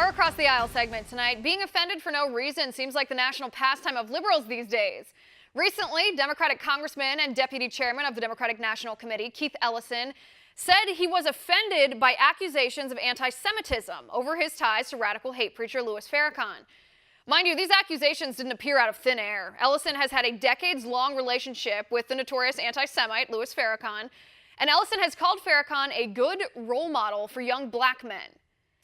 Our Across the Aisle segment tonight. Being offended for no reason seems like the national pastime of liberals these days. Recently, Democratic Congressman and Deputy Chairman of the Democratic National Committee, Keith Ellison, said he was offended by accusations of anti-Semitism over his ties to radical hate preacher Louis Farrakhan. Mind you, these accusations didn't appear out of thin air. Ellison has had a decades-long relationship with the notorious anti-Semite Louis Farrakhan, and Ellison has called Farrakhan a good role model for young black men.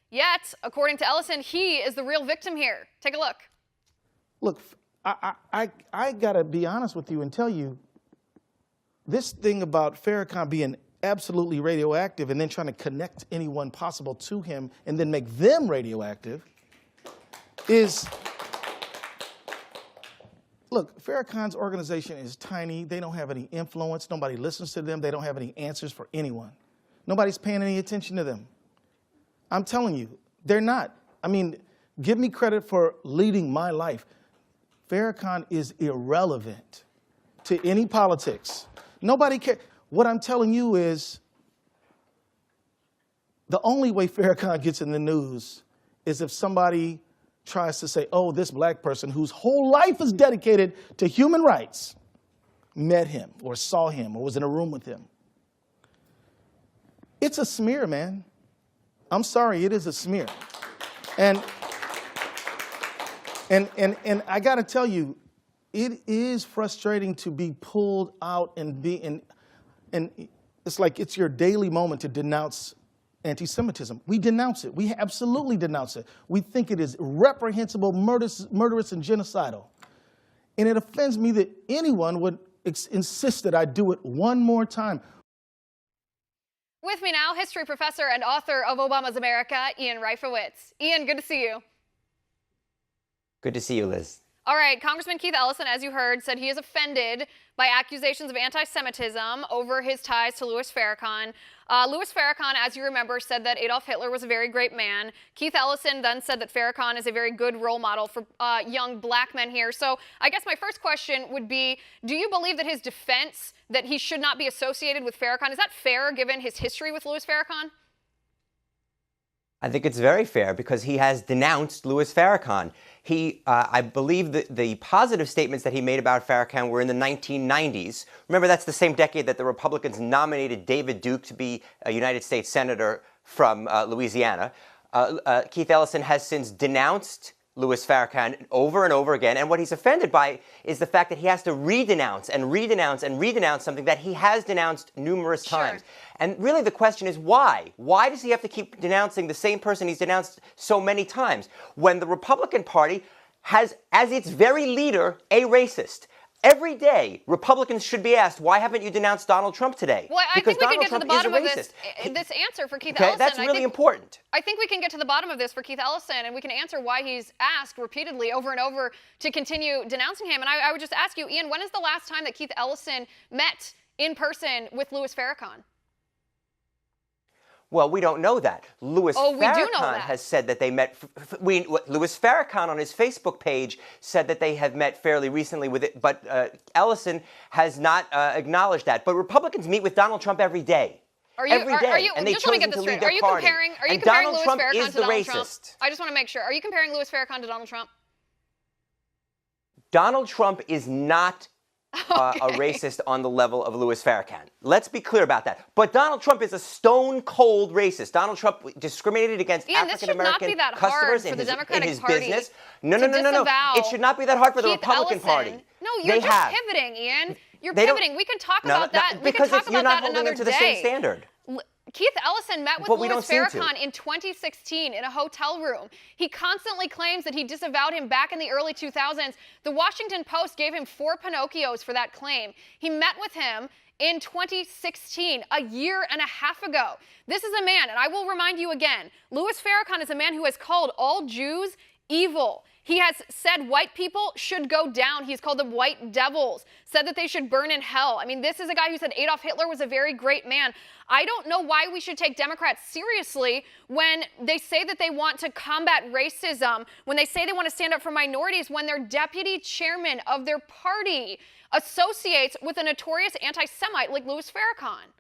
Yet, according to Ellison, he is the real victim here. Take a look. Look, I gotta be honest with you and tell you, this thing about Farrakhan being absolutely radioactive and then trying to connect anyone possible to him and then make them radioactive is, look, Farrakhan's organization is tiny. They don't have any influence. Nobody listens to them. They don't have any answers for anyone. Nobody's paying any attention to them. I'm telling you, they're not. I mean, give me credit for leading my life. Farrakhan is irrelevant to any politics. Nobody cares. What I'm telling you is the only way Farrakhan gets in the news is if somebody tries to say, oh, this black person whose whole life is dedicated to human rights met him or saw him or was in a room with him. It's a smear, man. I'm sorry, it is a smear. And I gotta tell you, it is frustrating to be pulled out and it's like it's your daily moment to denounce anti-Semitism. We denounce it. We absolutely denounce it. We think it is reprehensible, murderous and genocidal. And it offends me that anyone would insist that I do it one more time. With me now, history professor and author of Obama's America, Ian Reifowitz. Ian, good to see you. Good to see you, Liz. All right, Congressman Keith Ellison, as you heard, said he is offended by accusations of anti-Semitism over his ties to Louis Farrakhan. Louis Farrakhan, as you remember, said that Adolf Hitler was a very great man. Keith Ellison then said that Farrakhan is a very good role model for young black men here. So I guess my first question would be, do you believe that his defense that he should not be associated with Farrakhan, is that fair given his history with Louis Farrakhan? I think it's very fair because he has denounced Louis Farrakhan. I believe that the positive statements that he made about Farrakhan were in the 1990s. Remember, that's the same decade that the Republicans nominated David Duke to be a United States Senator from Louisiana. Keith Ellison has since denounced Louis Farrakhan over and over again, and what he's offended by is the fact that he has to re-denounce and re-denounce and re-denounce something that he has denounced numerous times. And really the question is why? Why does he have to keep denouncing the same person he's denounced so many times when the Republican Party has as its very leader a racist? Every day, Republicans should be asked, why haven't you denounced Donald Trump today? Well, I think we can get to the bottom of this answer for Keith Ellison. That's really important. I think we can get to the bottom of this for Keith Ellison, and we can answer why he's asked repeatedly over and over to continue denouncing him. And I would just ask you, Ian, when is the last time that Keith Ellison met in person with Louis Farrakhan? Well, we don't know that. Louis Farrakhan has said that they met. Louis Farrakhan on his Facebook page said that they have met fairly recently with it, but Ellison has not acknowledged that. But Republicans meet with Donald Trump every day. And they chose him to lead their party. Are you comparing Louis Farrakhan to Donald Trump? I just want to make sure. Are you comparing Louis Farrakhan to Donald Trump? Donald Trump is not a racist on the level of Louis Farrakhan. Let's be clear about that. But Donald Trump is a stone-cold racist. Donald Trump discriminated against African-American customers in his business. No. It should not be that hard for the Republican Party. No, you're just pivoting, Ian. You're pivoting. We can talk about that. We can talk about that another day. Because you're not holding them to the same standard. Keith Ellison met with Louis Farrakhan in 2016 in a hotel room. He constantly claims that he disavowed him back in the early 2000s. The Washington Post gave him 4 Pinocchios for that claim. He met with him in 2016, a year and a half ago. This is a man, and I will remind you again, Louis Farrakhan is a man who has called all Jews evil. He has said white people should go down. He's called them white devils, said that they should burn in hell. I mean, this is a guy who said Adolf Hitler was a very great man. I don't know why we should take Democrats seriously when they say that they want to combat racism, when they say they want to stand up for minorities, when their deputy chairman of their party associates with a notorious anti-Semite like Louis Farrakhan.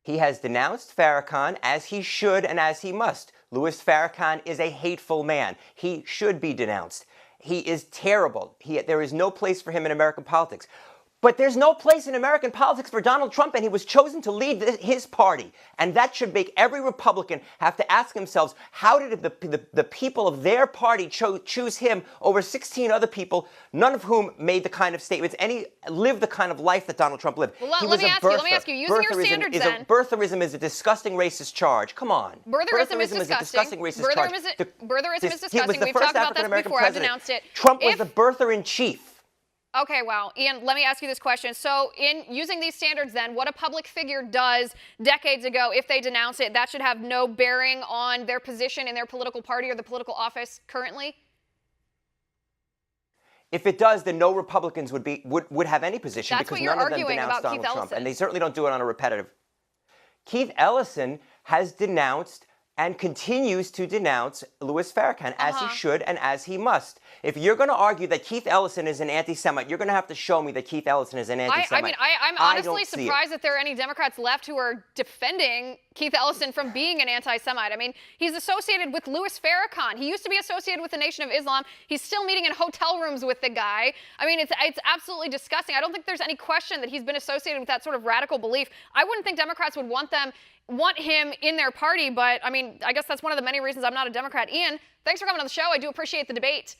He has denounced Farrakhan as he should and as he must. Louis Farrakhan is a hateful man. He should be denounced. He is terrible. There is no place for him in American politics. But there's no place in American politics for Donald Trump, and he was chosen to lead his party. And that should make every Republican have to ask themselves, how did the people of their party choose him over 16 other people, none of whom made the kind of statements, lived the kind of life that Donald Trump lived? Well, let me ask you, using your standards then. Birtherism is a disgusting racist charge. Come on. Birtherism is a disgusting racist charge. Birtherism is disgusting. We've talked about that before. I've denounced it. Trump was the birther-in-chief. Okay, well, Ian, let me ask you this question. So in using these standards then, what a public figure does decades ago, if they denounce it, that should have no bearing on their position in their political party or the political office currently? If it does, then no Republicans would have any position. That's because what you're none of them arguing denounced about Donald Keith Trump. Ellison. And they certainly don't do it on a repetitive. Keith Ellison has denounced and continues to denounce Louis Farrakhan, as he should and as he must. If you're going to argue that Keith Ellison is an anti-Semite, you're going to have to show me that Keith Ellison is an anti-Semite. I'm honestly surprised that there are any Democrats left who are defending Keith Ellison from being an anti-Semite. I mean, he's associated with Louis Farrakhan. He used to be associated with the Nation of Islam. He's still meeting in hotel rooms with the guy. I mean, it's absolutely disgusting. I don't think there's any question that he's been associated with that sort of radical belief. I wouldn't think Democrats would want him in their party, but I mean, I guess that's one of the many reasons I'm not a Democrat. Ian, thanks for coming on the show. I do appreciate the debate.